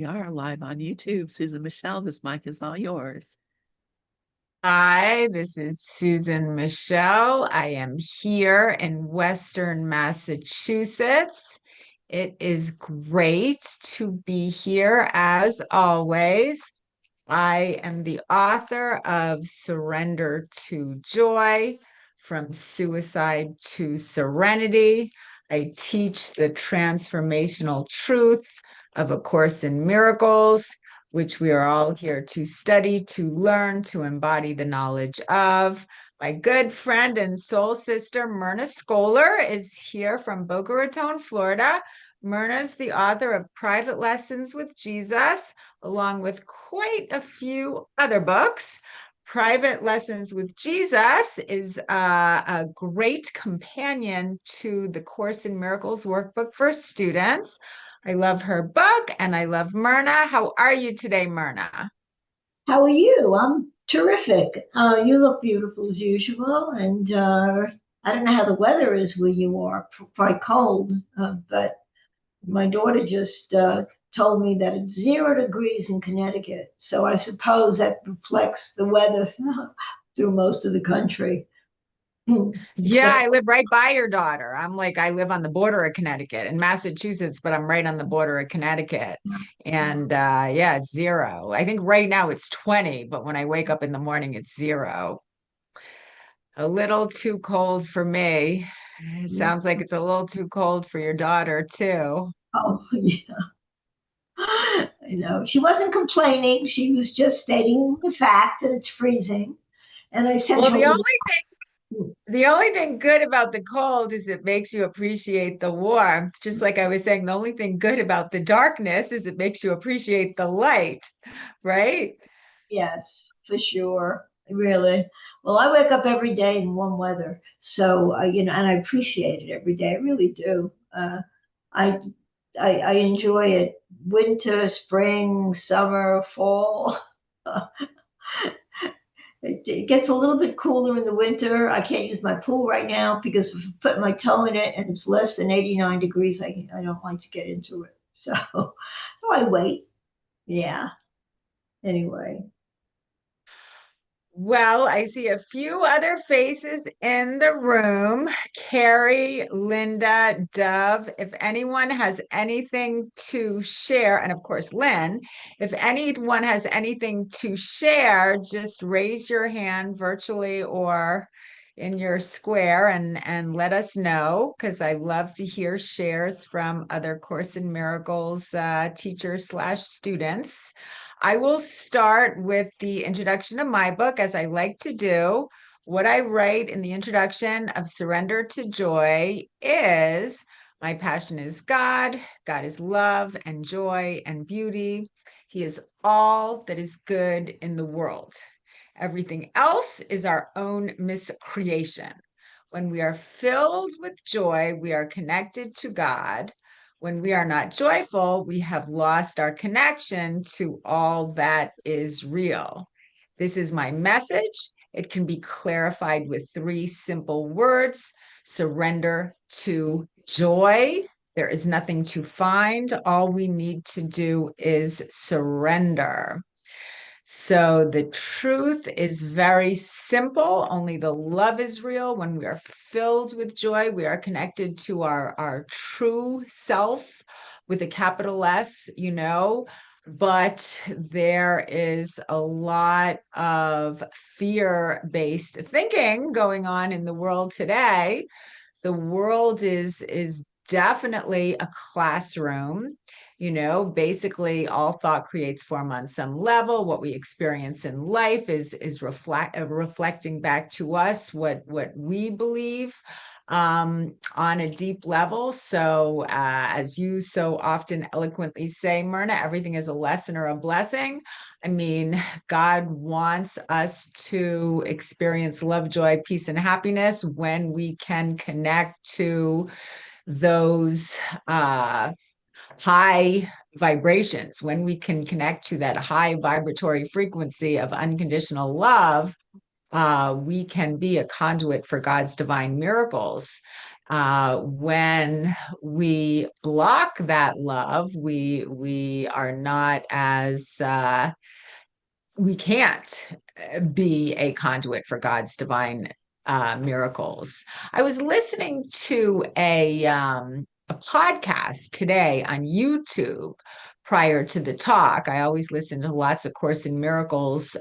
We are live on YouTube. Susan Michel, this mic is all yours. Hi, this is Susan Michel. I am here in Western Massachusetts. It is great to be here as always. I am the author of Surrender to Joy, From Suicide to Serenity. I teach the transformational truth of A Course in Miracles, which we are all here to study, to learn, to embody the knowledge of. My good friend and soul sister, Myrna Skoller, is here from Boca Raton, Florida. Myrna is the author of Private Lessons with Jesus, along with quite a few other books. Private Lessons with Jesus is a great companion to the Course in Miracles workbook for students. I love her book and I love Myrna. How are you today, Myrna? How are you? I'm terrific. You look beautiful as usual, and I don't know how the weather is where you are. Probably cold, but my daughter just told me that it's 0 degrees in Connecticut. So I suppose that reflects the weather through most of the country. Yeah, Except, I live right by your daughter. I live on the border of Connecticut in Massachusetts, but I'm right on the border of Connecticut. And yeah, it's 0. I think right now it's 20, but when I wake up in the morning, it's 0. A little too cold for me. It sounds like it's a little too cold for your daughter, too. oh, yeah. She wasn't complaining. She was just stating the fact that it's freezing. And I sent Well, her a little. the only thing good about the cold is it makes you appreciate the warmth. Just like I was saying, the only thing good about the darkness is it makes you appreciate the light, right? Yes, for sure. Really. Well, I wake up every day in warm weather, so and I appreciate it every day. I really do. I, I enjoy it. Winter, spring, summer, fall. It gets a little bit cooler in the winter. I can't use my pool right now because if I put my toe in it and it's less than 89 degrees, I don't like to get into it. So, so I wait. Yeah. Anyway. Well, I see a few other faces in the room. Carrie, Linda, Dove. If anyone has anything to share, and of course, Lynn, if anyone has anything to share, just raise your hand virtually or in your square and let us know because I love to hear shares from other Course in Miracles teachers slash students. I will start with the introduction of my book, as I like to do. What I write in the introduction of Surrender to Joy is my passion is God. God is love and joy and beauty. He is all that is good in the world. Everything else is our own miscreation. When we are filled with joy, we are connected to God. When we are not joyful, we have lost our connection to all that is real. This is my message. It can be clarified with 3 simple words: surrender to joy. There is nothing to find. All we need to do is surrender. So the truth is very simple. Only the love is real. When we are filled with joy, we are connected to our true self with a capital S. But there is a lot of fear-based thinking going on in the world today. The world is definitely a classroom. Basically all thought creates form on some level. What we experience in life is reflecting back to us what we believe on a deep level. So as you so often eloquently say, Myrna, everything is a lesson or a blessing. I mean, God wants us to experience love, joy, peace, and happiness when we can connect to those high vibrations, when we can connect to that high vibratory frequency of unconditional love. We can be a conduit for God's divine miracles. when we block that love, we are not as we can't be a conduit for God's divine miracles. I was listening to a podcast today on YouTube prior to the talk. I always listen to lots of Course in Miracles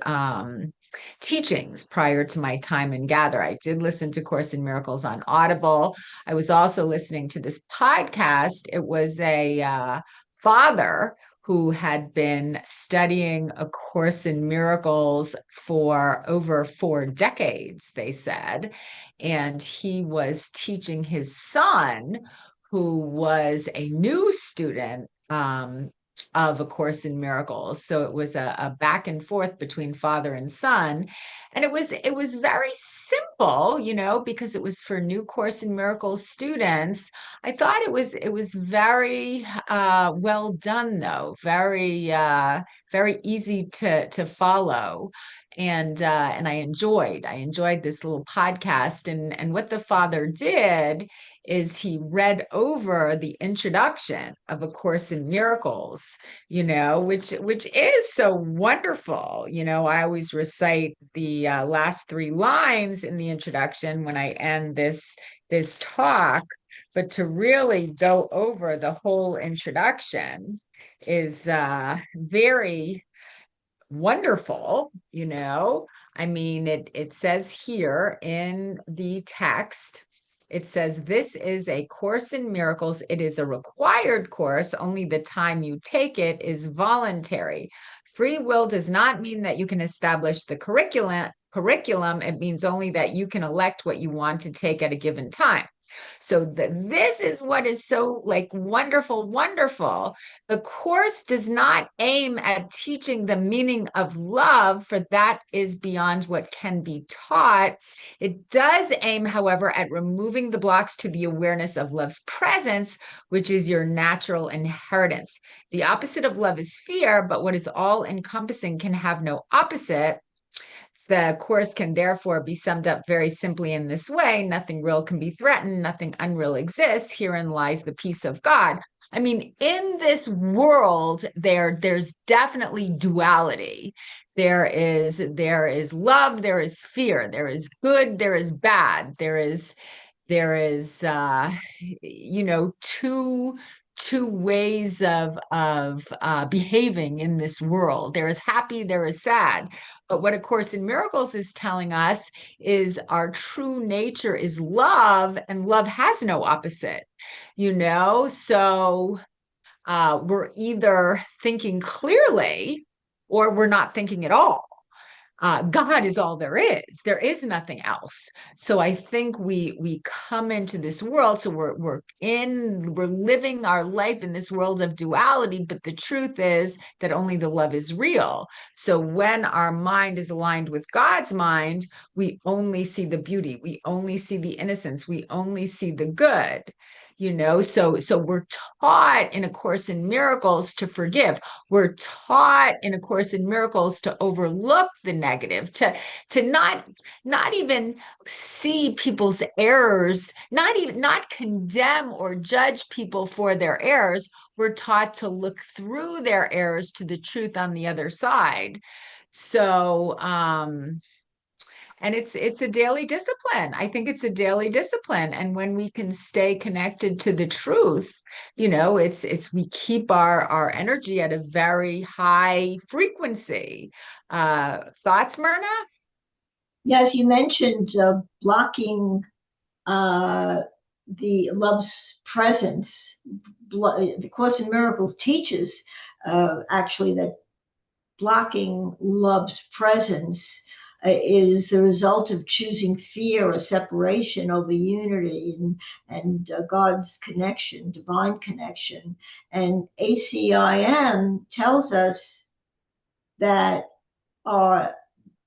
teachings prior to my time in Gather. I did listen to Course in Miracles on Audible. I was also listening to this podcast. It was a father who had been studying A Course in Miracles for over 4 decades, they said. And he was teaching his son, who was a new student of A Course in Miracles. So it was a back and forth between father and son. And it was very simple, because it was for new Course in Miracles students. I thought it was very well done, though, very easy to follow. And I enjoyed this little podcast. And what the father did is he read over the introduction of A Course in Miracles, which is so wonderful. I always recite the last 3 lines in the introduction when I end this talk, but to really go over the whole introduction is very wonderful. I mean, it says here in the text, it says, this is a Course in Miracles. It is a required course. Only the time you take it is voluntary. Free will does not mean that you can establish the curriculum. It means only that you can elect what you want to take at a given time. So this is what is so wonderful. The course does not aim at teaching the meaning of love, for that is beyond what can be taught. It does aim, however, at removing the blocks to the awareness of love's presence, which is your natural inheritance. The opposite of love is fear, but what is all encompassing can have no opposite. The course can therefore be summed up very simply in this way: nothing real can be threatened, nothing unreal exists. Herein lies the peace of God. I mean, in this world, there's definitely duality. There is love, there is fear, there is good, there is bad, there is two ways of behaving in this world. There is happy, there is sad. But what A Course in Miracles is telling us is our true nature is love, and love has no opposite, So we're either thinking clearly or we're not thinking at all. God is all there is. There is nothing else. So I think we come into this world. So we're living our life in this world of duality, but the truth is that only the love is real. So when our mind is aligned with God's mind, we only see the beauty. We only see the innocence. We only see the good. So we're taught in A Course in Miracles to forgive. We're taught in A Course in Miracles to overlook the negative, to not even see people's errors, not condemn or judge people for their errors. We're taught to look through their errors to the truth on the other side. So, and it's a daily discipline. I think it's a daily discipline. And when we can stay connected to the truth, we keep our energy at a very high frequency. Thoughts, Myrna? Yes, you mentioned blocking the love's presence. The Course in Miracles teaches actually that blocking love's presence is the result of choosing fear or separation over unity and God's connection, divine connection. And ACIM tells us that our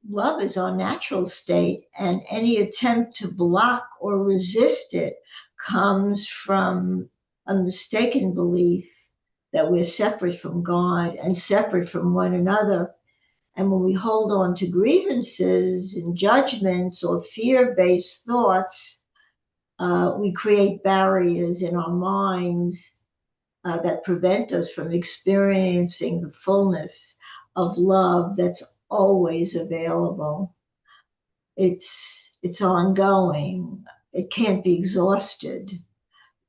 love is our natural state, and any attempt to block or resist it comes from a mistaken belief that we're separate from God and separate from one another. And when we hold on to grievances and judgments or fear-based thoughts, we create barriers in our minds that prevent us from experiencing the fullness of love that's always available. It's ongoing. It can't be exhausted.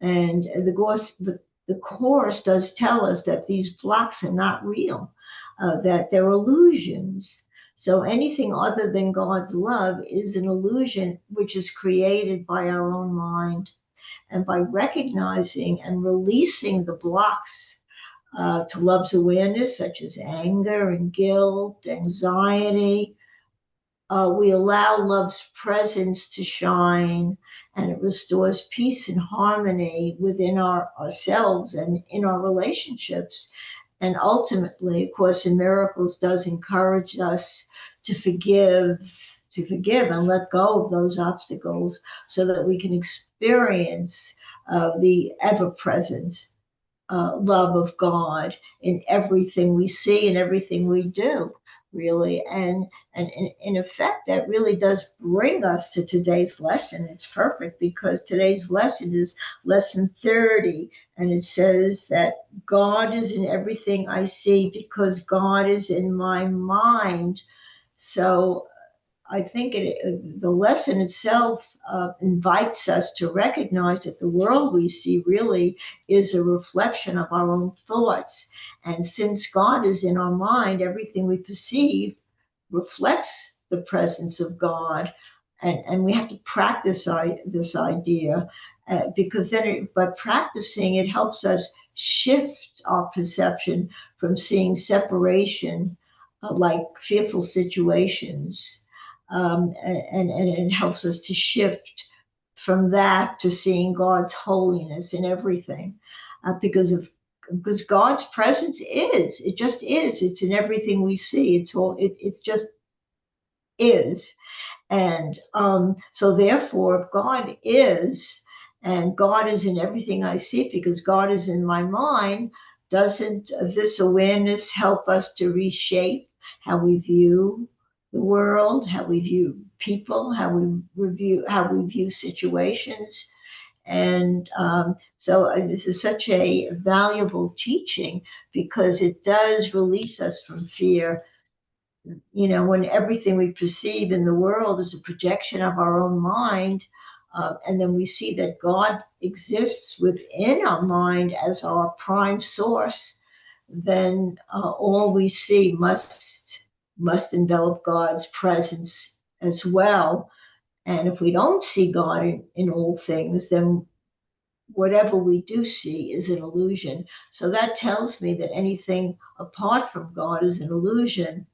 And the Course does tell us that these blocks are not real, that they're illusions. So anything other than God's love is an illusion which is created by our own mind. And by recognizing and releasing the blocks to love's awareness, such as anger and guilt, anxiety, we allow love's presence to shine, and it restores peace and harmony within ourselves and in our relationships. And ultimately, of course, in Miracles does encourage us to forgive and let go of those obstacles so that we can experience the ever-present love of God in everything we see and everything we do, really. And in effect, that really does bring us to today's lesson. It's perfect because today's lesson is lesson 30, and it says that God is in everything I see because God is in my mind. So I think the lesson itself invites us to recognize that the world we see really is a reflection of our own thoughts. And since God is in our mind, everything we perceive reflects the presence of God. And we have to practice this idea because then by practicing, it helps us shift our perception from seeing separation like fearful situations, and it helps us to shift from that to seeing God's holiness in everything, because God's presence it just is. It's in everything we see. It's just is. And so therefore, if God is, and God is in everything I see because God is in my mind, doesn't this awareness help us to reshape how we view the world, how we view people, how we view situations? And so this is such a valuable teaching because it does release us from fear. When everything we perceive in the world is a projection of our own mind, and then we see that God exists within our mind as our prime source, then all we see must envelop God's presence as well. And if we don't see God in all things, then whatever we do see is an illusion. So that tells me that anything apart from God is an illusion.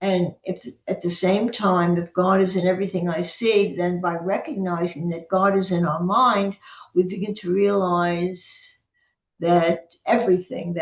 And if at the same time, if God is in everything I see, then by recognizing that God is in our mind, we begin to realize that everything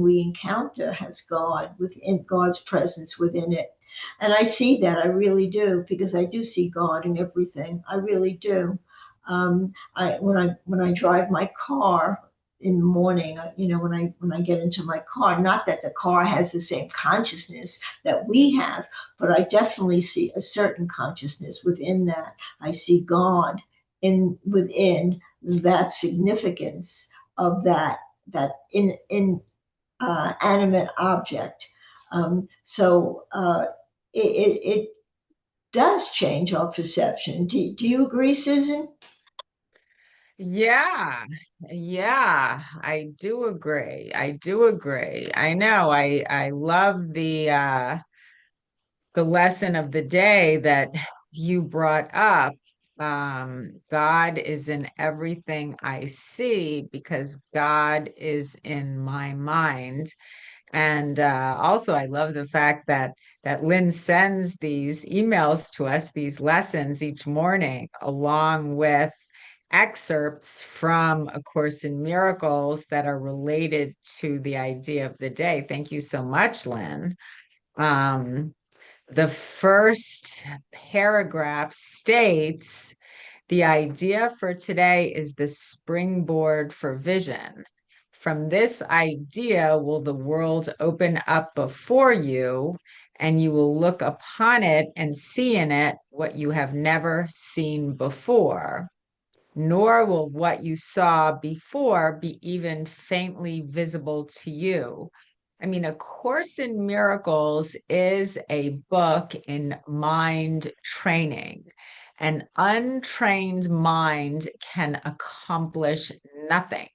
we encounter has God within, God's presence within it. And I see that, I really do, because I do see God in everything. I really do. When I drive my car in the morning, when I get into my car, not that the car has the same consciousness that we have, but I definitely see a certain consciousness within that. I see God within that significance of that in animate object. So it does change our perception. Do you agree, Susan? Yeah, I do agree. I know. I love the lesson of the day that you brought up. God is in everything I see because God is in my mind. And also, I love the fact that Lynn sends these emails to us, these lessons each morning, along with excerpts from A Course in Miracles that are related to the idea of the day. Thank you so much, Lynn. The first paragraph states, the idea for today is the springboard for vision. From this idea will the world open up before you, and you will look upon it and see in it what you have never seen before. nor will what you saw before be even faintly visible to you. I mean, A Course in Miracles is a book in mind training. An untrained mind can accomplish nothing.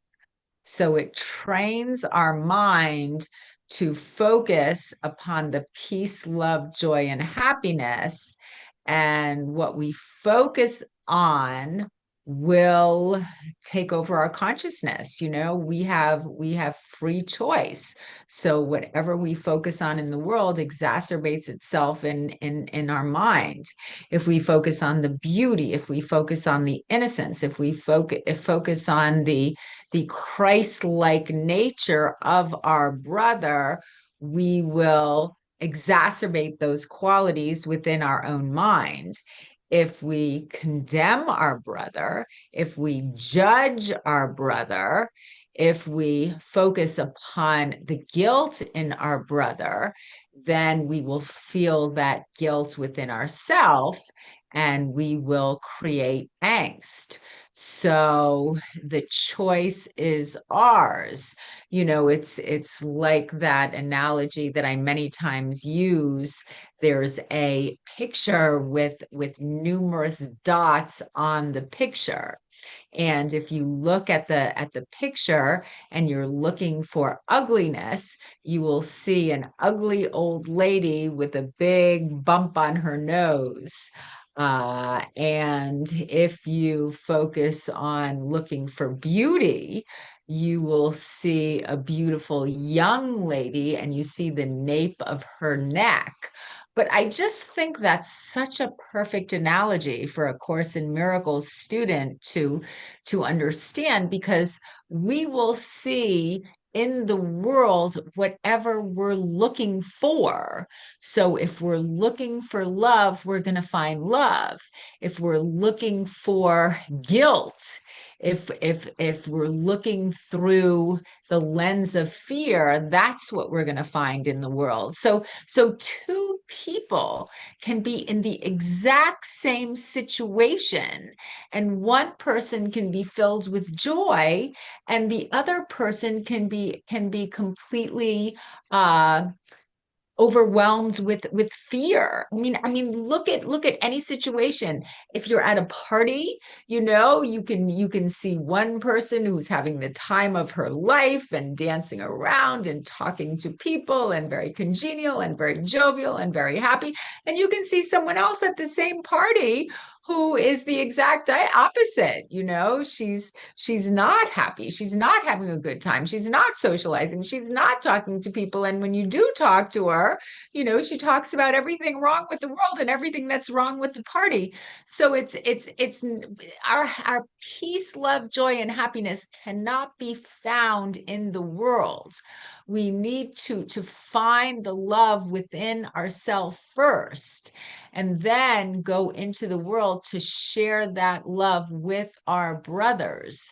So it trains our mind to focus upon the peace, love, joy, and happiness. And what we focus on will take over our consciousness. We have free choice. So whatever we focus on in the world exacerbates itself in our mind. If we focus on the beauty, if we focus on the innocence, if we focus on the Christ-like nature of our brother, we will exacerbate those qualities within our own mind. If we condemn our brother, if we judge our brother, if we focus upon the guilt in our brother, then we will feel that guilt within ourselves and we will create angst. So the choice is ours. It's like that analogy that I many times use. There's a picture with numerous dots on the picture. And if you look at the picture and you're looking for ugliness, you will see an ugly old lady with a big bump on her nose. And if you focus on looking for beauty, you will see a beautiful young lady and you see the nape of her neck. But I just think that's such a perfect analogy for A Course in Miracles student to understand, because we will see in the world whatever we're looking for. So if we're looking for love, we're going to find love. If we're looking for guilt, if we're looking through the lens of fear, that's what we're going to find in the world. So two people can be in the exact same situation, and one person can be filled with joy, and the other person can be completely overwhelmed with fear. I mean, look at any situation. If you're at a party, you can see one person who's having the time of her life and dancing around and talking to people and very congenial and very jovial and very happy. And you can see someone else at the same party who is the exact opposite. She's not happy. She's not having a good time. She's not socializing. She's not talking to people. And when you do talk to her, she talks about everything wrong with the world and everything that's wrong with the party. So it's our peace, love, joy, and happiness cannot be found in the world. We need to find the love within ourselves first, and then go into the world to share that love with our brothers.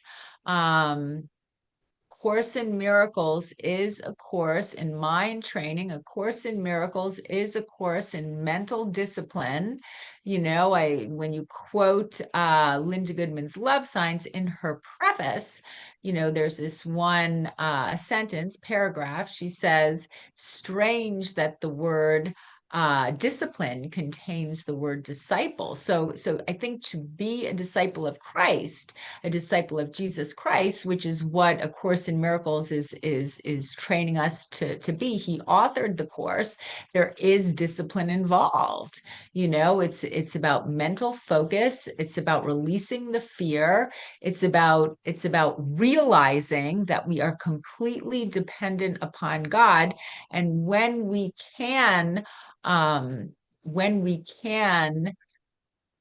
Course in Miracles is a course in mind training. A Course in Miracles is a course in mental discipline. When you quote Linda Goodman's Love Signs in her preface, there's this one paragraph. She says, "Strange that the word discipline contains the word disciple." So I think to be a disciple of Christ, a disciple of Jesus Christ, which is what A Course in Miracles is training us to be. He authored the course. There is discipline involved. It's about mental focus. It's about releasing the fear. It's about realizing that we are completely dependent upon God. And when we can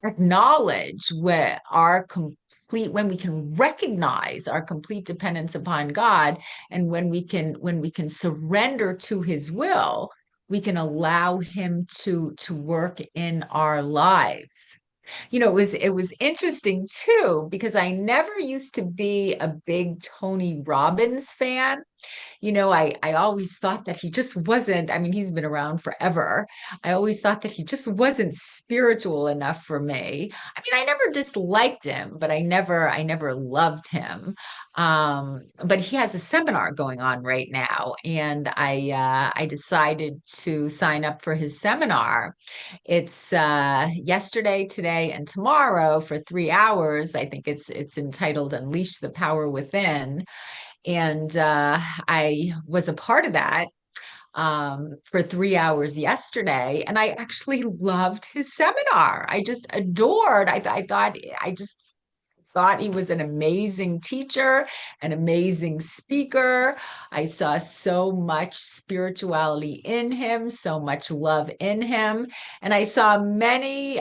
acknowledge when we can recognize our complete dependence upon God, and when we can surrender to his will, we can allow him to work in our lives. It was interesting too, because I never used to be a big Tony Robbins fan. I always thought that he just wasn't, I mean, he's been around forever. I always thought that he just wasn't spiritual enough for me. I mean, I never disliked him, but I never loved him. But he has a seminar going on right now, and I decided to sign up for his seminar. It's yesterday, today, and tomorrow for 3 hours. I think it's entitled "Unleash the Power Within," and I was a part of that for 3 hours yesterday, and I actually loved his seminar. I just adored. I just thought he was an amazing teacher, an amazing speaker. I saw so much spirituality in him, so much love in him. And I saw much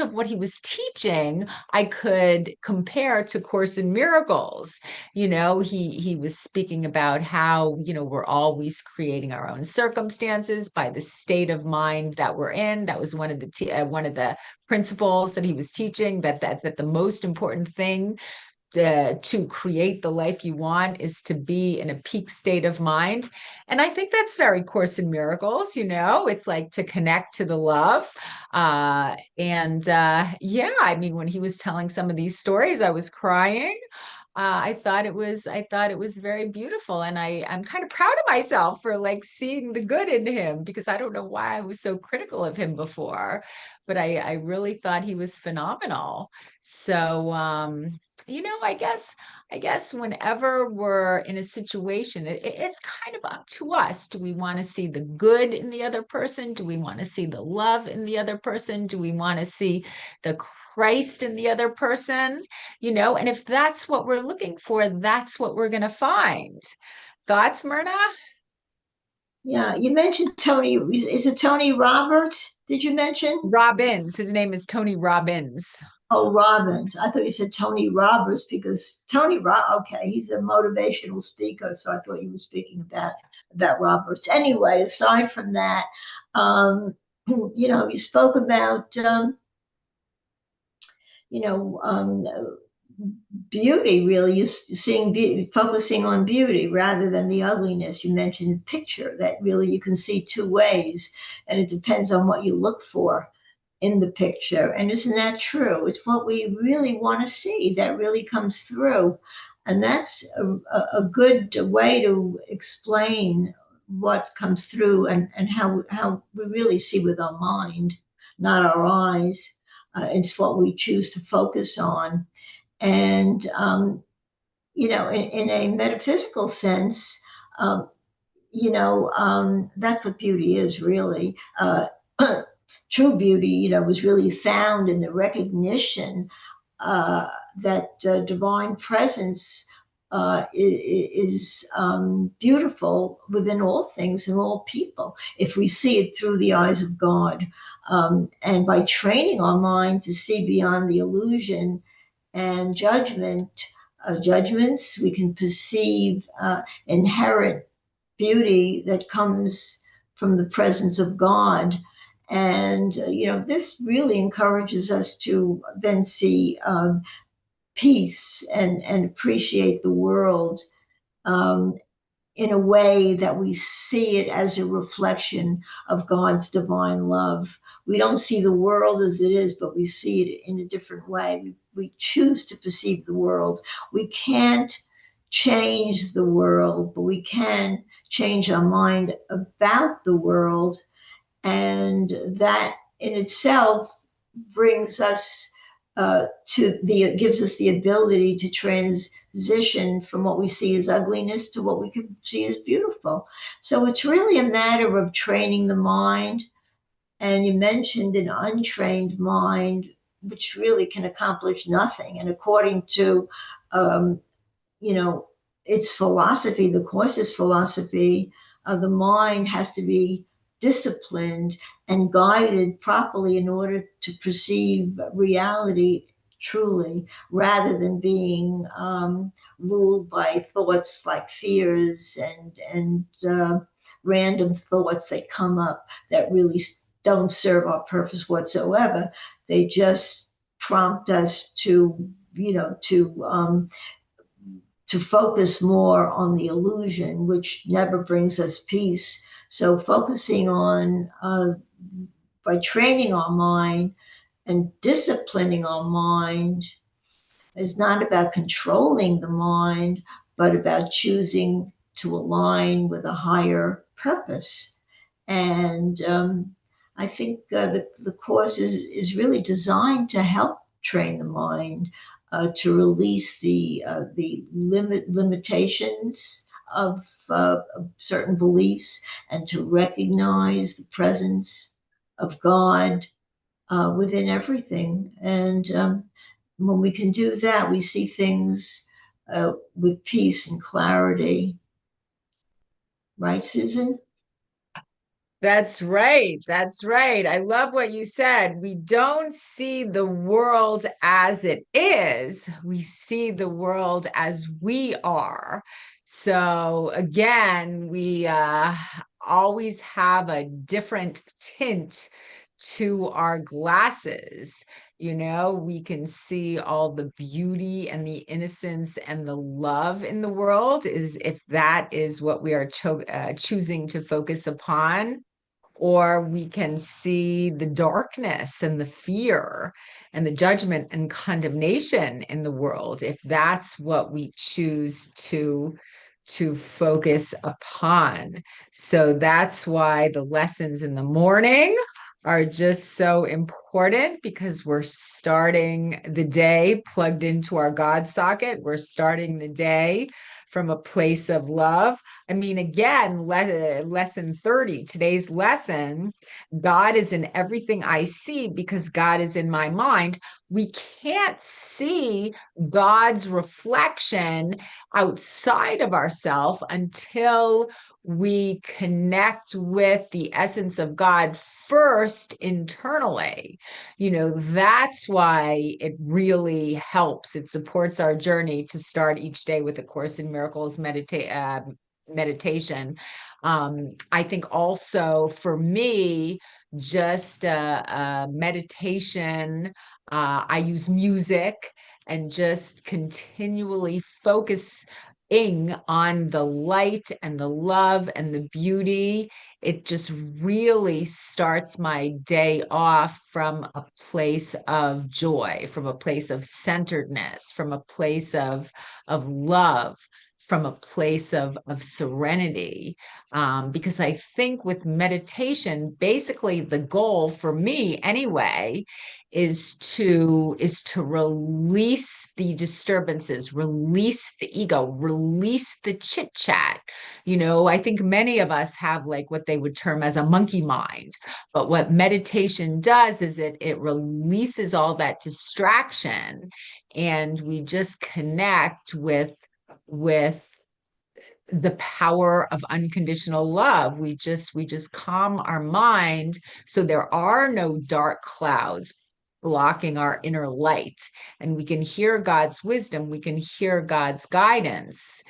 of what he was teaching, I could compare to Course in Miracles. He was speaking about how, we're always creating our own circumstances by the state of mind that we're in. That was one of the principles that he was teaching, that the most important thing to create the life you want is to be in a peak state of mind. And I think that's very Course in Miracles. It's like to connect to the love. Yeah, I mean, when he was telling some of these stories, I was crying. I thought it was very beautiful, and I'm kind of proud of myself for like seeing the good in him, because I don't know why I was so critical of him before, but I really thought he was phenomenal. So I guess whenever we're in a situation, it's kind of up to us. Do we want to see the good in the other person? Do we want to see the love in the other person? Do we want to see the Christ in the other person? And if that's what we're looking for, that's what we're going to find. Thoughts, Myrna? Yeah, you mentioned Tony. Is it Tony Roberts? Did you mention? Robbins. His name is Tony Robbins. Oh, Robbins. I thought you said Tony Roberts because okay, he's a motivational speaker, so I thought you were speaking about Roberts. Anyway, aside from that, um, you spoke about you know, um, beauty, really. You seeing beauty, focusing on beauty rather than the ugliness. You mentioned picture that really you can see two ways, and it depends on what you look for in the picture. And isn't that true? It's what we really want to see that really comes through. And that's a good way to explain what comes through and how we really see with our mind, not our eyes. It's what we choose to focus on. And, in a metaphysical sense, um, that's what beauty is really. True beauty, was really found in the recognition that divine presence is beautiful within all things and all people if we see it through the eyes of God. And by training our mind to see beyond the illusion and judgments, we can perceive inherent beauty that comes from the presence of God. And, this really encourages us to then see peace and appreciate the world um, in a way that we see it as a reflection of God's divine love. We don't see the world as it is, but we see it in a different way. We choose to perceive the world. We can't change the world, but we can change our mind about the world. And that in itself brings us gives us the ability to transition from what we see as ugliness to what we can see as beautiful. So it's really a matter of training the mind. And you mentioned an untrained mind, which really can accomplish nothing. And according to, um, you know, its philosophy, the course's philosophy, the mind has to be disciplined and guided properly in order to perceive reality truly, rather than being ruled by thoughts like fears and random thoughts that come up that really don't serve our purpose whatsoever. They just prompt us to to focus more on the illusion, which never brings us peace. So focusing on, by training our mind and disciplining our mind, is not about controlling the mind, but about choosing to align with a higher purpose. And I think the course is really designed to help train the mind to release the limitations of certain beliefs, and to recognize the presence of God within everything. And when we can do that, we see things with peace and clarity. Right, Susan? That's right. That's right. I love what you said. We don't see the world as it is. We see the world as we are. So again, we always have a different tint to our glasses. You know, we can see all the beauty and the innocence and the love in the world, is if that is what we are choosing to focus upon, or we can see the darkness and the fear and the judgment and condemnation in the world, if that's what we choose to focus upon. So that's why the lessons in the morning are just so important, because we're starting the day plugged into our God socket. We're starting the day from a place of love. I mean, again, lesson 30, today's lesson, God is in everything I see because God is in my mind. We can't see God's reflection outside of ourselves until we connect with the essence of God first internally. You know, that's why it really helps. It supports our journey to start each day with A Course in Miracles meditation. I think also for me, just meditation, I use music and just continually focus on the light and the love and the beauty. It just really starts my day off from a place of joy, from a place of centeredness, from a place of love, from a place of serenity. Because I think with meditation, basically the goal for me anyway is to release the disturbances, release the ego, release the chit chat. You know, I think many of us have like what they would term as a monkey mind, but what meditation does is it releases all that distraction, and we just connect with the power of unconditional love. We just calm our mind, so there are no dark clouds blocking our inner light, and we can hear God's wisdom, we can hear God's guidance.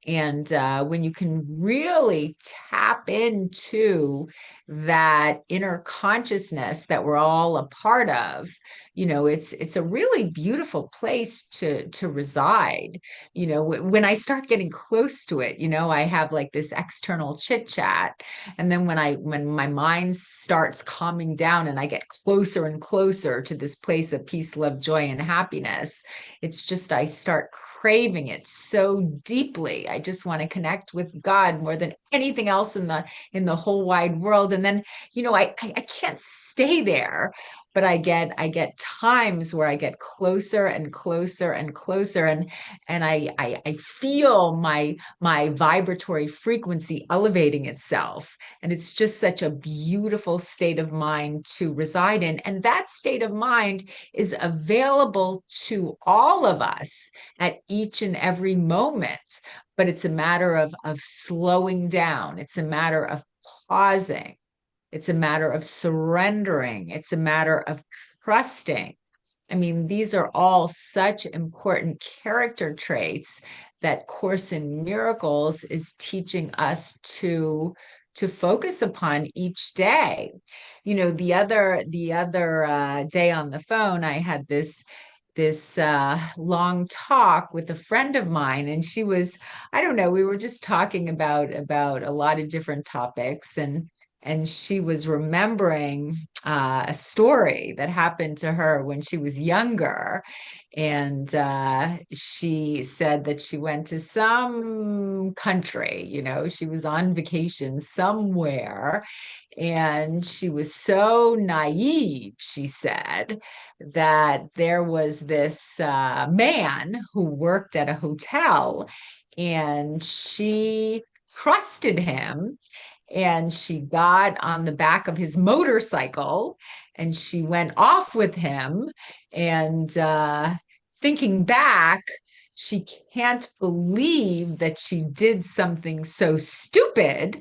And when you can really tap into that inner consciousness that we're all a part of, you know, it's a really beautiful place to reside. You know, when I start getting close to it, you know, I have like this external chit chat, and then when my mind starts calming down and I get closer and closer to this place of peace, love, joy, and happiness, it's just I start craving it so deeply. I just want to connect with God more than anything else in the whole wide world. And then, you know, I can't stay there, but I get times where I get closer and closer and closer, and I feel my vibratory frequency elevating itself. And it's just such a beautiful state of mind to reside in. And that state of mind is available to all of us at each and every moment. But it's a matter of slowing down. It's a matter of pausing. It's a matter of surrendering. It's a matter of trusting. I mean, these are all such important character traits that Course in Miracles is teaching us to focus upon each day. You know, the other day on the phone, I had this long talk with a friend of mine, and she was, I don't know, we were just talking about a lot of different topics, and she was remembering a story that happened to her when she was younger. And she said that she went to some country, she was on vacation somewhere, and she was so naive, she said, that there was this man who worked at a hotel, and she trusted him, and she got on the back of his motorcycle and she went off with him. And thinking back, she can't believe that she did something so stupid,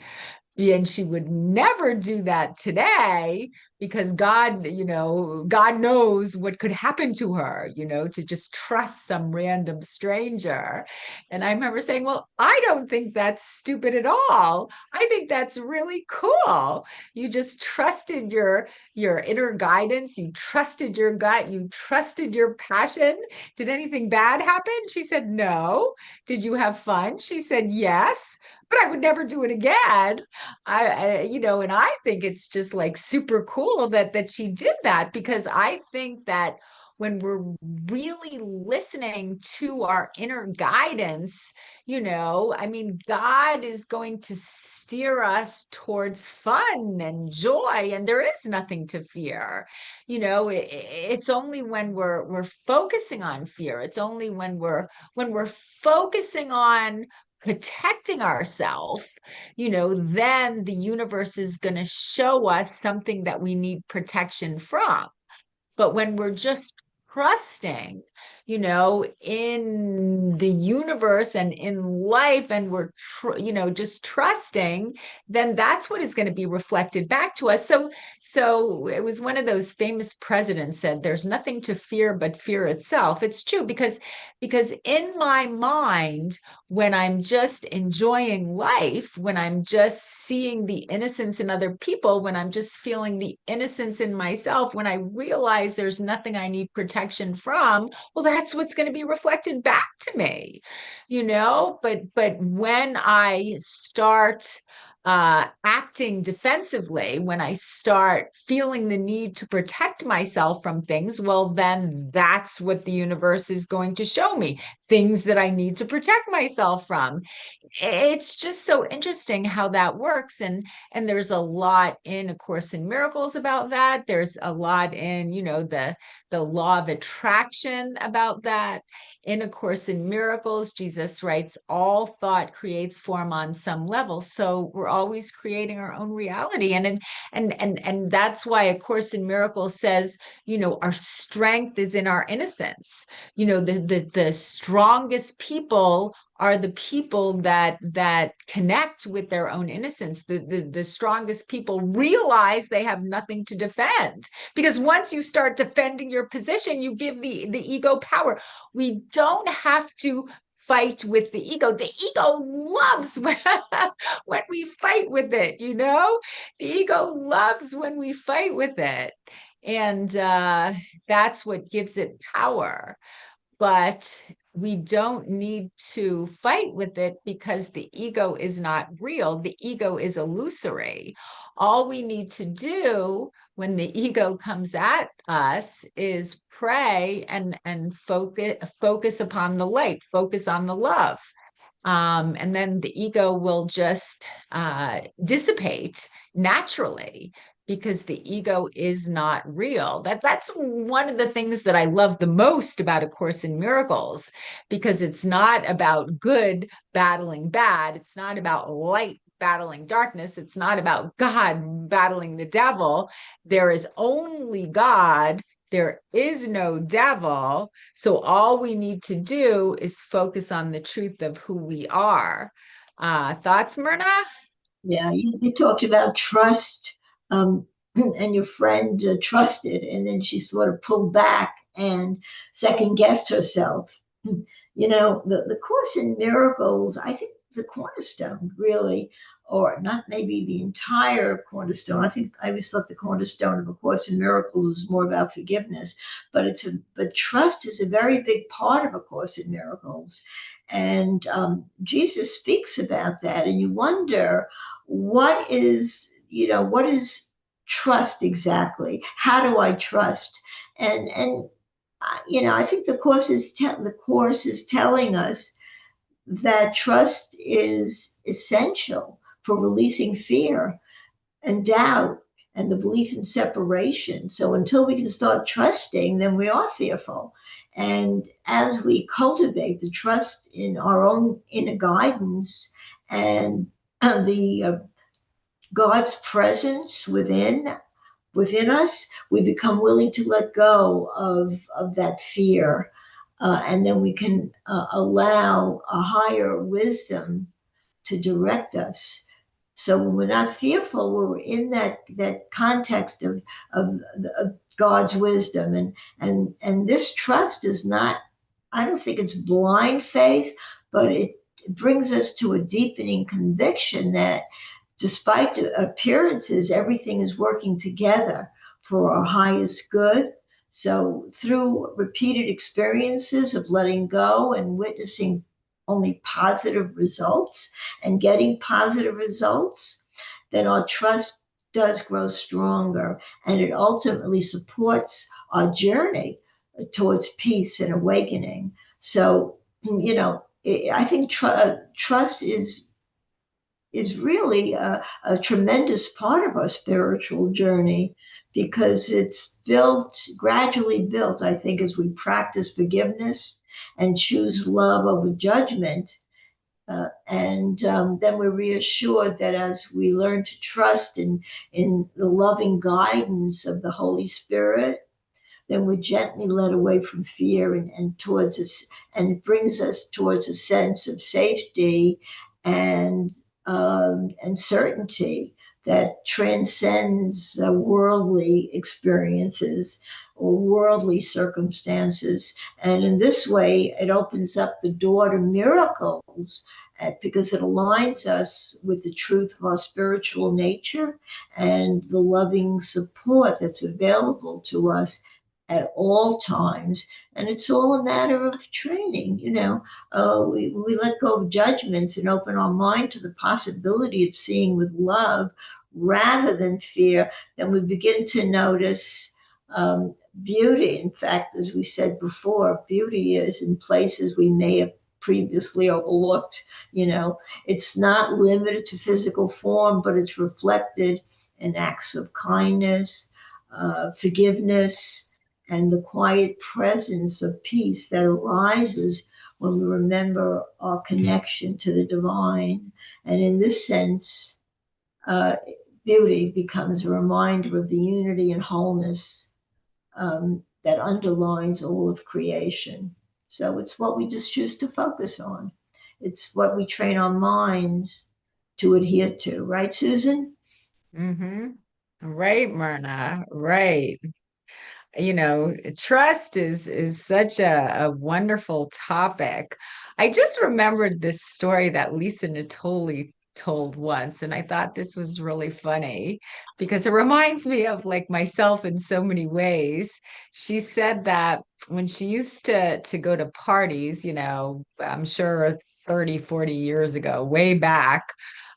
and she would never do that today, because God knows what could happen to her, to just trust some random stranger. And I remember saying, well, I don't think that's stupid at all. I think that's really cool. You just trusted your inner guidance. You trusted your gut. You trusted your passion. Did anything bad happen? She said, no. Did you have fun? She said, yes, but I would never do it again. And I think it's just like super cool that she did that, because I think that when we're really listening to our inner guidance, God is going to steer us towards fun and joy, and there is nothing to fear. It's only when we're focusing on fear. It's only when we're focusing on protecting ourselves, then the universe is going to show us something that we need protection from. But when we're just trusting, in the universe and in life, and we're, just trusting, then that's what is going to be reflected back to us. So it was one of those famous presidents said, there's nothing to fear but fear itself. It's true, because in my mind, when I'm just enjoying life, when I'm just seeing the innocence in other people, when I'm just feeling the innocence in myself, when I realize there's nothing I need protection from, well, that's what's going to be reflected back to me, but when I start acting defensively, when I start feeling the need to protect myself from things, well, then that's what the universe is going to show me, things that I need to protect myself from. It's just so interesting how that works. And there's a lot in A Course in Miracles about that. There's a lot in, the law of attraction about that. In A Course in Miracles, Jesus writes, all thought creates form on some level. So we're always creating our own reality. And that's why A Course in Miracles says, our strength is in our innocence. The strongest people are the people that connect with their own innocence. The strongest people realize they have nothing to defend, because once you start defending your position, you give the ego power. We don't have to fight with the ego. The ego loves when we fight with it, The ego loves when we fight with it. And that's what gives it power. But we don't need to fight with it, because the ego is not real. The ego is illusory. All we need to do when the ego comes at us is pray and focus upon the light, focus on the love. And then the ego will just dissipate naturally, because the ego is not real. That's one of the things that I love the most about A Course in Miracles, because it's not about good battling bad. It's not about light battling darkness. It's not about God battling the devil. There is only God. There is no devil. So all we need to do is focus on the truth of who we are. Thoughts, Myrna? Yeah, you talked about trust, and your friend trusted, and then she sort of pulled back and second guessed herself. The Course in Miracles, I think the cornerstone, really, or not maybe the entire cornerstone. I think I always thought the cornerstone of A Course in Miracles was more about forgiveness, but trust is a very big part of A Course in Miracles. And Jesus speaks about that, and you wonder what is trust exactly? How do I trust? And I think the course is telling us that trust is essential for releasing fear and doubt and the belief in separation. So until we can start trusting, then we are fearful. And as we cultivate the trust in our own inner guidance and the God's presence within us, we become willing to let go of that fear. And then we can allow a higher wisdom to direct us. So when we're not fearful, we're in that context of God's wisdom. And this trust is not, I don't think it's blind faith, but it brings us to a deepening conviction that despite the appearances, everything is working together for our highest good. So, through repeated experiences of letting go and witnessing only positive results and getting positive results, then our trust does grow stronger, and it ultimately supports our journey towards peace and awakening. So, I think trust is really a tremendous part of our spiritual journey because it's gradually built, I think, as we practice forgiveness and choose love over judgment. And then we're reassured that as we learn to trust in the loving guidance of the Holy Spirit, then we're gently led away from fear and towards us, and it brings us towards a sense of safety and certainty that transcends worldly experiences or worldly circumstances. And in this way, it opens up the door to miracles because it aligns us with the truth of our spiritual nature and the loving support that's available to us at all times. And it's all a matter of training. We let go of judgments and open our mind to the possibility of seeing with love rather than fear. Then we begin to notice beauty. In fact, as we said before, beauty is in places we may have previously overlooked. It's not limited to physical form, but it's reflected in acts of kindness, forgiveness, and the quiet presence of peace that arises when we remember our connection to the divine. And in this sense, beauty becomes a reminder of the unity and wholeness that underlines all of creation. So it's what we just choose to focus on. It's what we train our minds to adhere to. Right, Susan? Mm-hmm. Right, Myrna. Right. Trust is such a wonderful topic. I just remembered this story that Lisa Natoli told once, and I thought this was really funny because it reminds me of like myself in so many ways. She said that when she used to go to parties, I'm sure 30, 40 years ago, way back,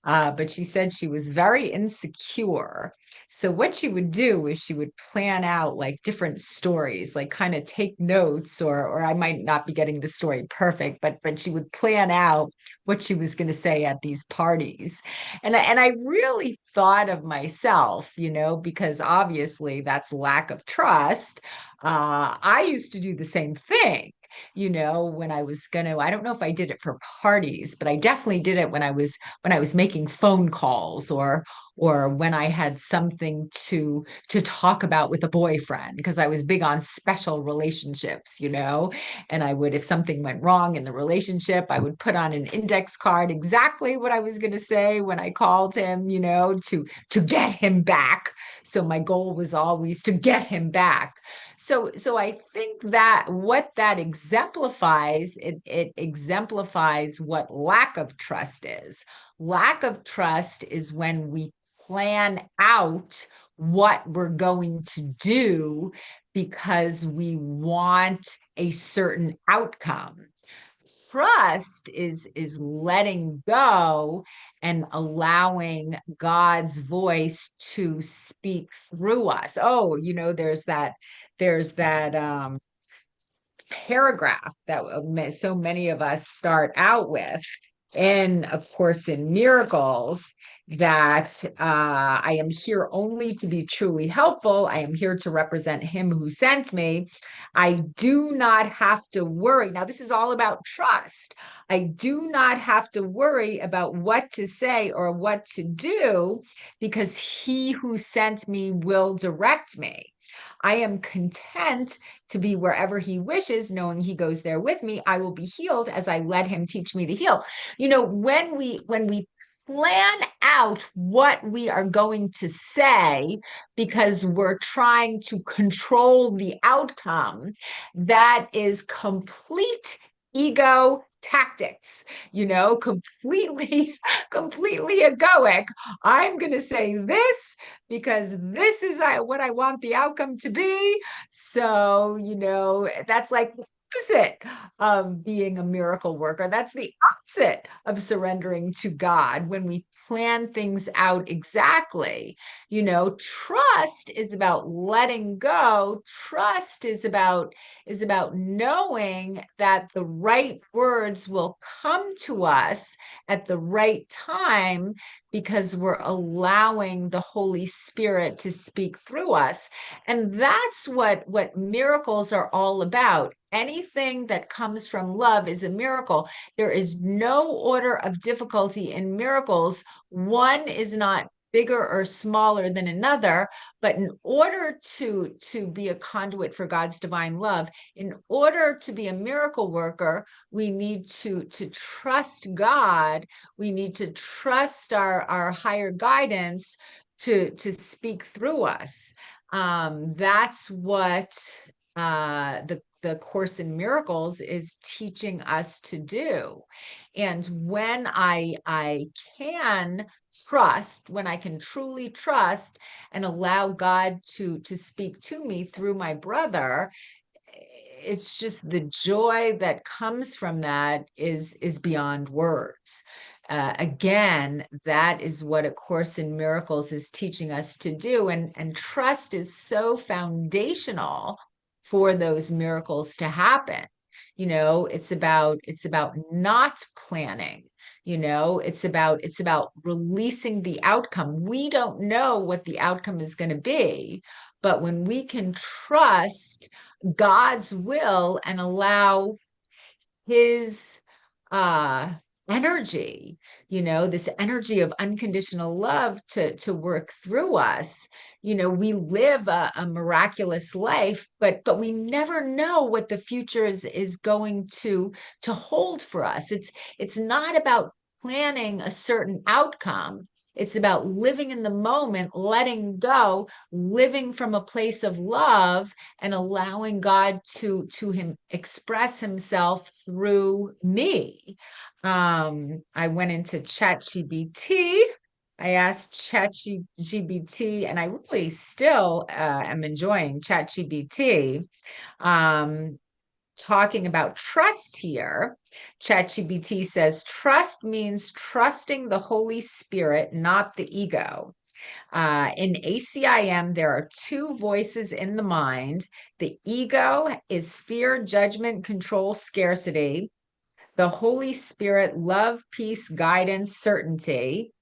but she said she was very insecure. So what she would do is she would plan out like different stories, like kind of take notes, or I might not be getting the story perfect, but she would plan out what she was going to say at these parties. And I really thought of myself, because obviously that's lack of trust. I used to do the same thing. When I was I don't know if I did it for parties, but I definitely did it when I was making phone calls when I had something to talk about with a boyfriend, because I was big on special relationships, and I would, if something went wrong in the relationship, I would put on an index card exactly what I was going to say when I called him, to get him back. So my goal was always to get him back. So I think that what that exemplifies, it exemplifies what lack of trust is. Lack of trust is when we plan out what we're going to do because we want a certain outcome. Trust is letting go and allowing God's voice to speak through us. Oh, there's that paragraph that so many of us start out with. And of course, in miracles, that I am here only to be truly helpful. I am here to represent him who sent me. I do not have to worry. Now, this is all about trust. I do not have to worry about what to say or what to do because he who sent me will direct me. I am content to be wherever he wishes, knowing he goes there with me. I will be healed as I let him teach me to heal. When we plan out what we are going to say because we're trying to control the outcome, that is complete ego tactics, completely egoic. I'm going to say this because this is what I want the outcome to be. So, that's like the opposite of being a miracle worker. That's the opposite of surrendering to God when we plan things out exactly. Trust is about letting go. Trust is about knowing that the right words will come to us at the right time because we're allowing the Holy Spirit to speak through us. And that's what miracles are all about. Anything that comes from love is a miracle. There is no order of difficulty in miracles. One is not bigger or smaller than another, but in order to be a conduit for God's divine love, in order to be a miracle worker, we need to trust God. We need to trust our higher guidance to speak through us. That's what the Course in Miracles is teaching us to do. And when I can trust, when I can truly trust and allow God to speak to me through my brother, it's just the joy that comes from that is beyond words. Again, that is what A Course in Miracles is teaching us to do. And trust is so foundational for those miracles to happen. It's about not planning. It's about releasing the outcome. We don't know what the outcome is going to be, but when we can trust God's will and allow his energy, this energy of unconditional love to work through us, we live a miraculous life, but we never know what the future is going to hold for us. It's not about planning a certain outcome. It's about living in the moment, letting go, living from a place of love, and allowing God to express himself through me. I went into ChatGPT. I asked ChatGPT, and I really still am enjoying ChatGPT. Talking about trust here, ChatGPT says, trust means trusting the Holy Spirit, not the ego. In ACIM, there are two voices in the mind. The ego is fear, judgment, control, scarcity. The Holy Spirit, love, peace, guidance, certainty.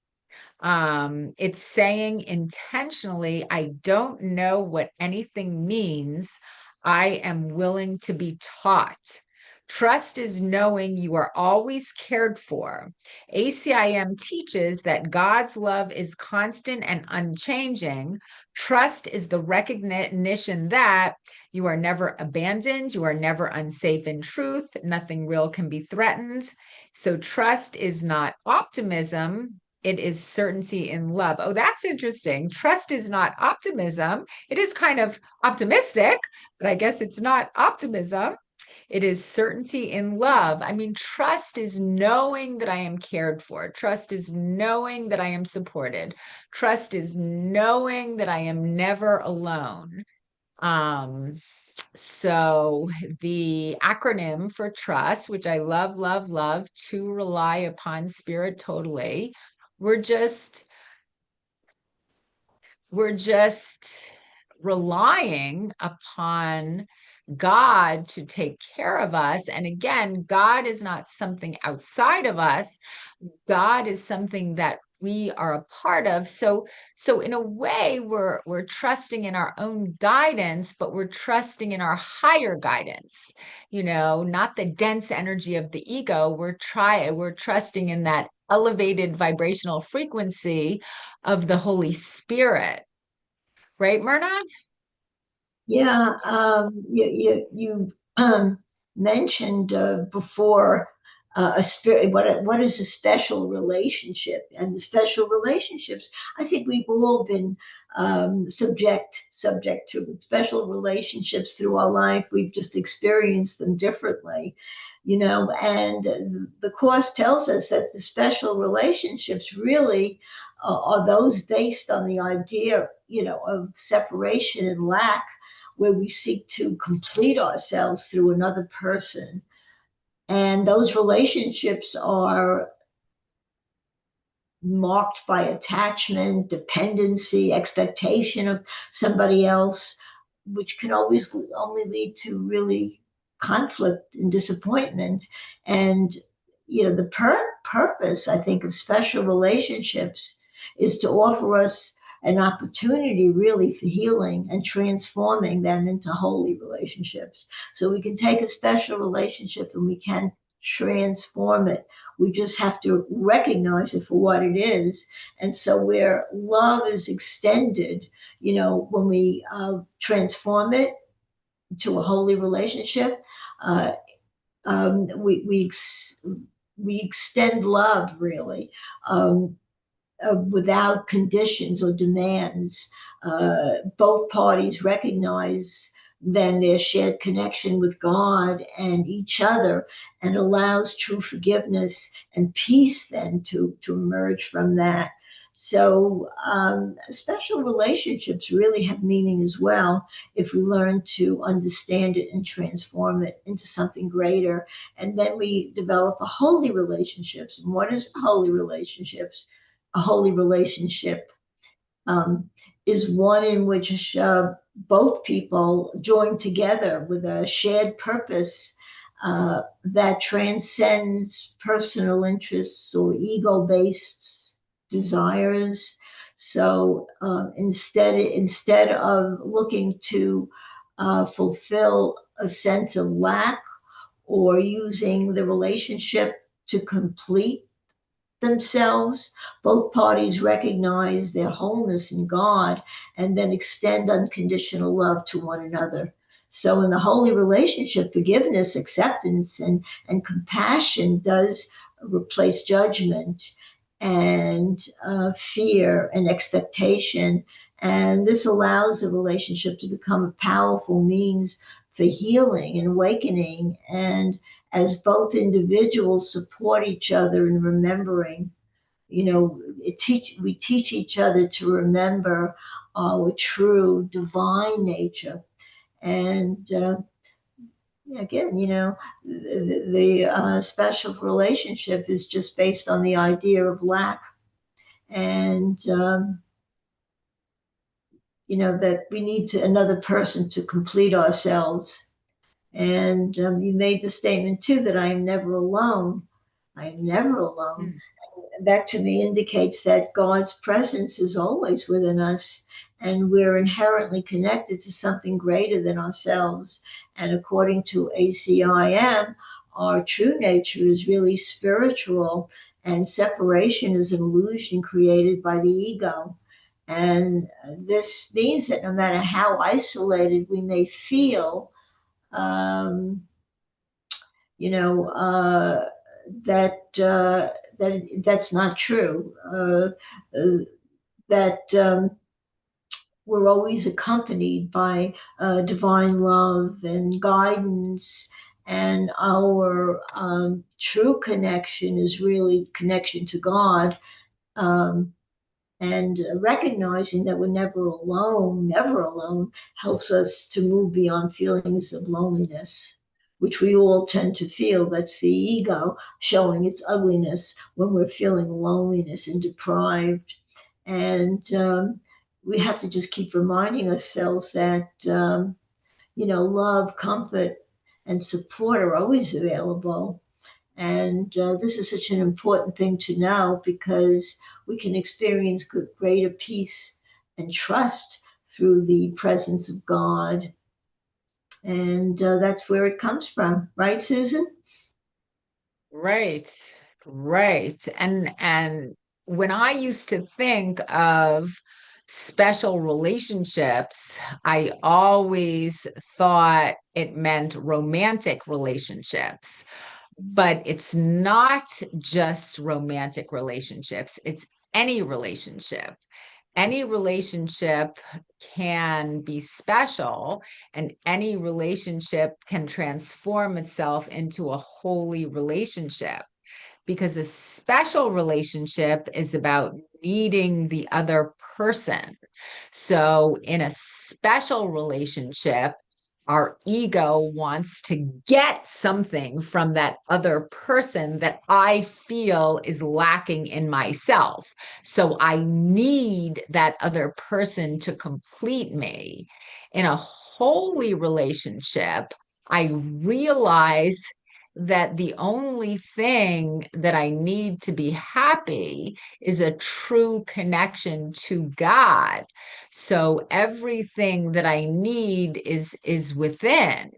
It's saying intentionally, I don't know what anything means. I am willing to be taught. Trust is knowing you are always cared for. ACIM teaches that God's love is constant and unchanging. Trust is the recognition that you are never abandoned, you are never unsafe in truth, nothing real can be threatened. So trust is not optimism, it is certainty in love. Oh, that's interesting. Trust is not optimism. It is kind of optimistic, but I guess it's not optimism. It is certainty in love. I mean, trust is knowing that I am cared for. Trust is knowing that I am supported. Trust is knowing that I am never alone. So the acronym for trust, which I love, love, love, to rely upon spirit totally. We're just relying upon God to take care of us. And again, God is not something outside of us. God is something that we are a part of. So in a way, we're trusting in our own guidance, but we're trusting in our higher guidance, not the dense energy of the ego. We're trusting in that elevated vibrational frequency of the Holy Spirit. Right, Myrna? Yeah, you mentioned before a spirit. What is a special relationship? And the special relationships, I think we've all been subject to special relationships through our life. We've just experienced them differently, And the Course tells us that the special relationships really are those based on the idea, of separation and lack, where we seek to complete ourselves through another person. And those relationships are marked by attachment, dependency, expectation of somebody else, which can always only lead to really conflict and disappointment. And, the purpose, I think, of special relationships is to offer us an opportunity really for healing and transforming them into holy relationships. So we can take a special relationship and we can transform it. We just have to recognize it for what it is. And so where love is extended, when we transform it to a holy relationship, we extend love really. Without conditions or demands. Both parties recognize then their shared connection with God and each other, and allows true forgiveness and peace then to emerge from that. So special relationships really have meaning as well if we learn to understand it and transform it into something greater. And then we develop a holy relationships. And what is holy relationships? A holy relationship is one in which both people join together with a shared purpose that transcends personal interests or ego-based desires. So instead of looking to fulfill a sense of lack or using the relationship to complete themselves, both parties recognize their wholeness in God and then extend unconditional love to one another. So in the holy relationship, forgiveness, acceptance, and compassion does replace judgment and fear and expectation. And this allows the relationship to become a powerful means for healing and awakening. And as both individuals support each other in remembering, we teach each other to remember our true divine nature. And again, the special relationship is just based on the idea of lack. And, that we need another person to complete ourselves. And you made the statement too that I am never alone. I am never alone. That to me indicates that God's presence is always within us, and we're inherently connected to something greater than ourselves. And according to ACIM, our true nature is really spiritual, and separation is an illusion created by the ego. And this means that no matter how isolated we may feel, um, you know, that's not true. That we're always accompanied by divine love and guidance, and our true connection is really connection to God. Um, and recognizing that we're never alone, helps us to move beyond feelings of loneliness, which we all tend to feel. That's the ego showing its ugliness when we're feeling loneliness and deprived. And we have to just keep reminding ourselves that, love, comfort, and support are always available. And this is such an important thing to know, because we can experience greater peace and trust through the presence of God. And that's where it comes from. Right, Susan? Right, right. And when I used to think of special relationships, I always thought it meant romantic relationships. But it's not just romantic relationships, it's any relationship. Any relationship can be special, and any relationship can transform itself into a holy relationship, because a special relationship is about needing the other person. So, in a special relationship, our ego wants to get something from that other person that I feel is lacking in myself. So I need that other person to complete me. In a holy relationship, I realize that the only thing that I need to be happy is a true connection to God. So everything that I need is within.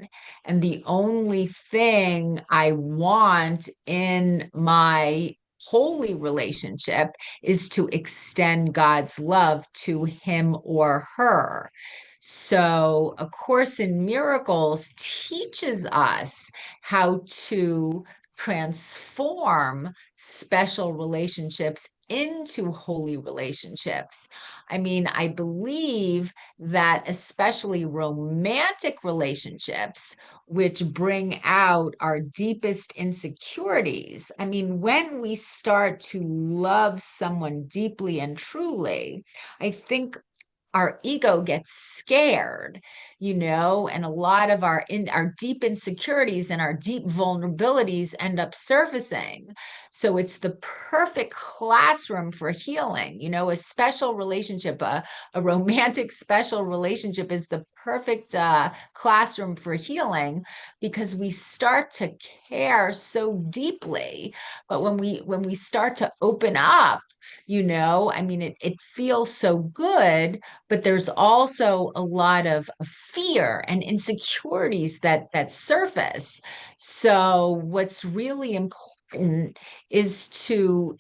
And the only thing I want in my holy relationship is to extend God's love to him or her. So, A Course in Miracles teaches us how to transform special relationships into holy relationships. I mean, I believe that especially romantic relationships, which bring out our deepest insecurities. I mean, when we start to love someone deeply and truly, I think our ego gets scared, and a lot of our deep insecurities and our deep vulnerabilities end up surfacing. So it's the perfect classroom for healing. A special relationship, a romantic special relationship is the perfect classroom for healing, because we start to care so deeply. But when we start to open up, I mean, it feels so good, but there's also a lot of fear and insecurities that surface. So what's really important is to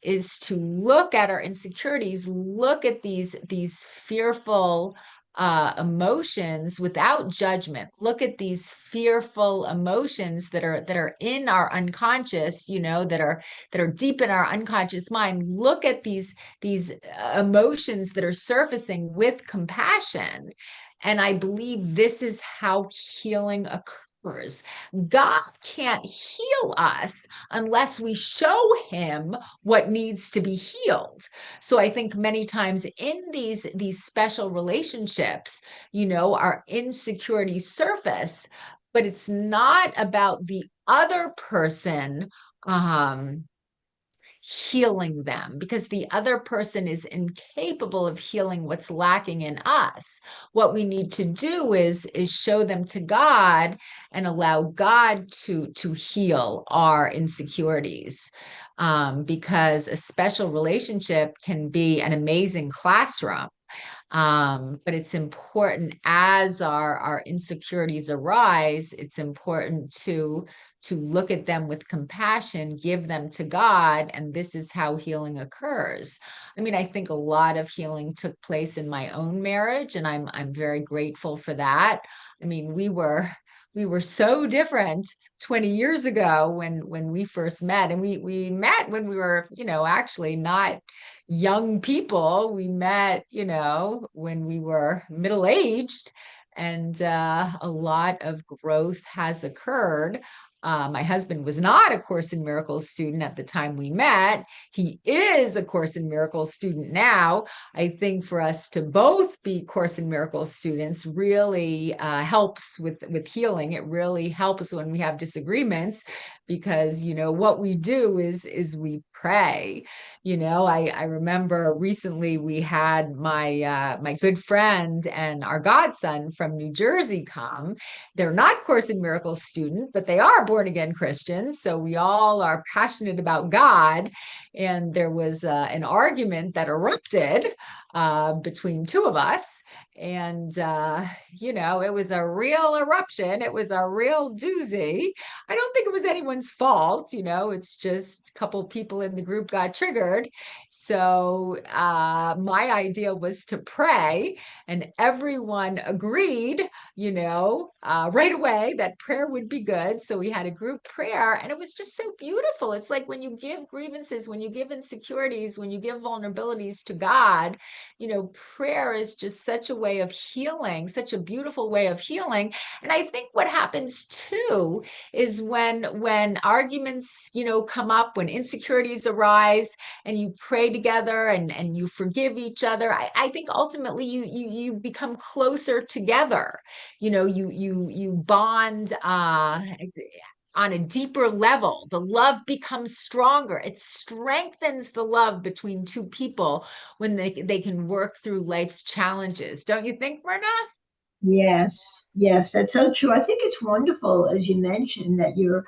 look at our insecurities, look at these fearful emotions without judgment. Look at these fearful emotions that are in our unconscious, that are deep in our unconscious mind. Look at these emotions that are surfacing with compassion. And I believe this is how healing occurs. God can't heal us unless we show him what needs to be healed. So I think many times in these special relationships, our insecurities surface, but it's not about the other person healing them, because the other person is incapable of healing what's lacking in us. What we need to do is show them to God and allow God to heal our insecurities. Because a special relationship can be an amazing classroom. But it's important as our insecurities arise, it's important to look at them with compassion, give them to God, and this is how healing occurs. I mean, I think a lot of healing took place in my own marriage, and I'm very grateful for that. I mean, we were so different 20 years ago when we first met, and we met when we were, actually not young people. We met, when we were middle-aged, and a lot of growth has occurred. My husband was not a Course in Miracles student at the time we met. He is a Course in Miracles student now. I think for us to both be Course in Miracles students really helps with healing. It really helps when we have disagreements, because what we do is we pray. I remember recently we had my good friend and our godson from New Jersey come. They're not Course in Miracles student, but they are born again Christians. So we all are passionate about God. And there was an argument that erupted between two of us. And, it was a real eruption. It was a real doozy. I don't think it was anyone's fault. It's just a couple people in the group got triggered. So my idea was to pray, and everyone agreed, right away that prayer would be good. So we had a group prayer, and it was just so beautiful. It's like when you give grievances, when you give insecurities, when you give vulnerabilities to God, prayer is just such a way of healing, such a beautiful way of healing. And I think what happens too is when arguments, come up, when insecurities arise, and you pray together and you forgive each other, I think ultimately you become closer together. You bond on a deeper level. The love becomes stronger. It strengthens the love between two people when they can work through life's challenges. Don't you think, Myrna? Yes, yes, that's so true. I think it's wonderful, as you mentioned, that you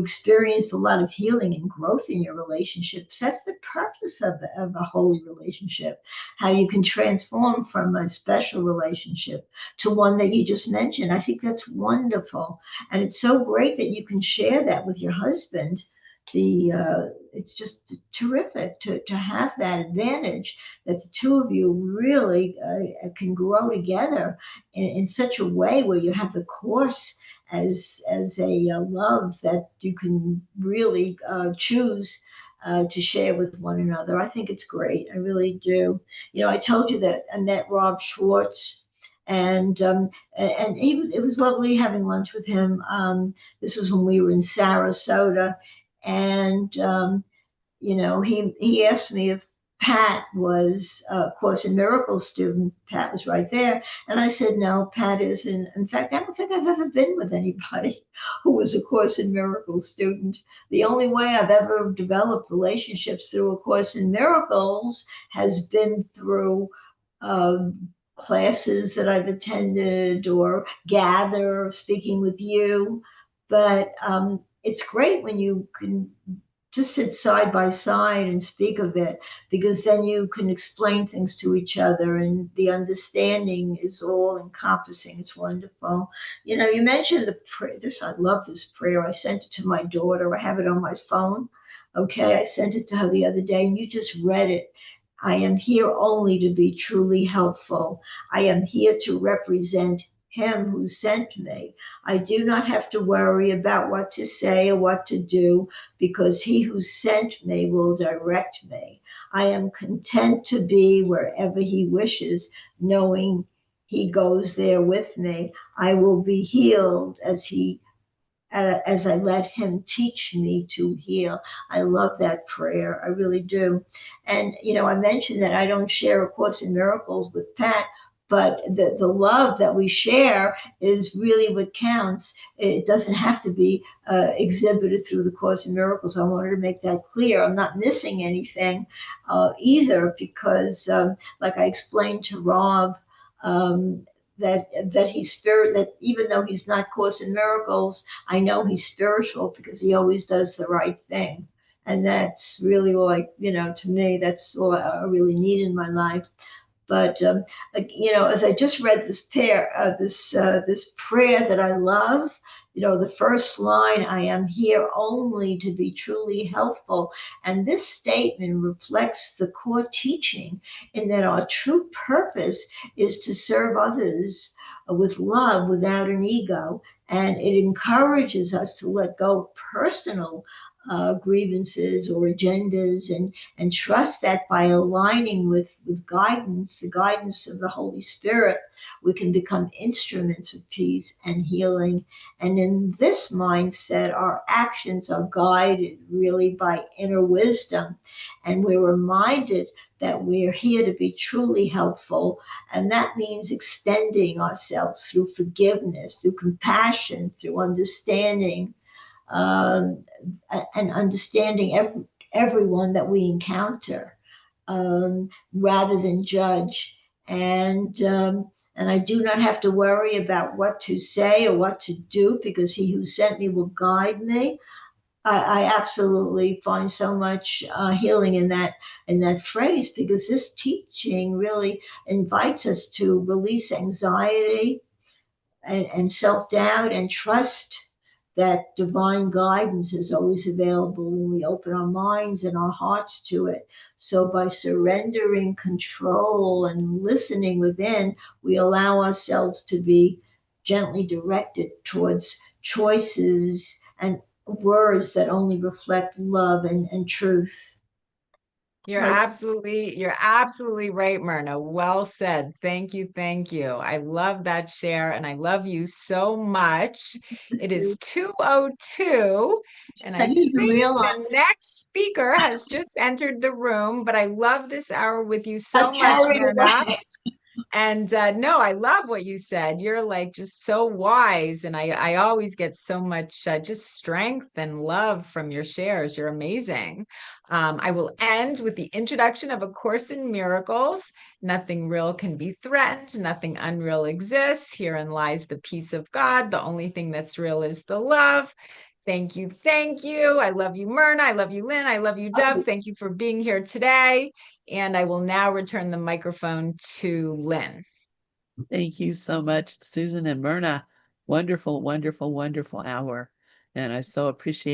experienced a lot of healing and growth in your relationships. That's the purpose of a holy relationship. How you can transform from a special relationship to one that you just mentioned. I think that's wonderful, and it's so great that you can share that with your husband. It's just terrific to have that advantage that the two of you really can grow together in such a way where you have the course as a love that you can really choose to share with one another. I think it's great. I really do. I told you that I met Rob Schwartz, and it was lovely having lunch with him. This was when we were in Sarasota, and he asked me if Pat was a Course in Miracles student. Pat was right there. And I said, no, Pat isn't. In fact, I don't think I've ever been with anybody who was a Course in Miracles student. The only way I've ever developed relationships through a Course in Miracles has been through classes that I've attended or gather, speaking with you. But it's great when you can just sit side by side and speak of it, because then you can explain things to each other and the understanding is all encompassing. It's wonderful. You mentioned the prayer. I love this prayer. I sent it to my daughter. I have it on my phone. Okay, I sent it to her the other day, and you just read it. I am here only to be truly helpful. I am here to represent him who sent me. I do not have to worry about what to say or what to do, because he who sent me will direct me. I am content to be wherever he wishes, knowing he goes there with me. I will be healed as I let him teach me to heal. I love that prayer. I really do. And, I mentioned that I don't share A Course in Miracles with Pat, but the love that we share is really what counts. It doesn't have to be exhibited through the Course in Miracles. I wanted to make that clear. I'm not missing anything either, because like I explained to Rob, that he's spirit, that even though he's not Course in Miracles, I know he's spiritual because he always does the right thing. And that's really all to me, that's all I really need in my life. But as I just read this prayer that I love, the first line, I am here only to be truly helpful. And this statement reflects the core teaching in that our true purpose is to serve others with love without an ego. And it encourages us to let go of personal grievances or agendas, and trust that by aligning with guidance, the guidance of the Holy Spirit, we can become instruments of peace and healing. And in this mindset, our actions are guided really by inner wisdom. And we're reminded that we're here to be truly helpful. And that means extending ourselves through forgiveness, through compassion, through understanding, um, and understanding everyone that we encounter, rather than judge. And I do not have to worry about what to say or what to do, because he who sent me will guide me. I absolutely find so much healing in that phrase, because this teaching really invites us to release anxiety and self-doubt, and trust that divine guidance is always available when we open our minds and our hearts to it. So by surrendering control and listening within, we allow ourselves to be gently directed towards choices and words that only reflect love and truth. You're That's absolutely right, Myrna. Well said. Thank you, thank you. I love that share, and I love you so much. It is 2:02, and I I didn't even think realize the next speaker has just entered the room, but I love this hour with you I so much, carried Myrna. away. And no, I love what you said. You're like just so wise. And I always get so much just strength and love from your shares. You're amazing. I will end with the introduction of A Course in Miracles. Nothing real can be threatened. Nothing unreal exists. Herein lies the peace of God. The only thing that's real is the love. Thank you. Thank you. I love you, Myrna. I love you, Lynn. I love you, Dove. Thank you for being here today. And I will now return the microphone to Lynn. Thank you so much, Susan and Myrna. Wonderful, wonderful, wonderful hour. And I so appreciate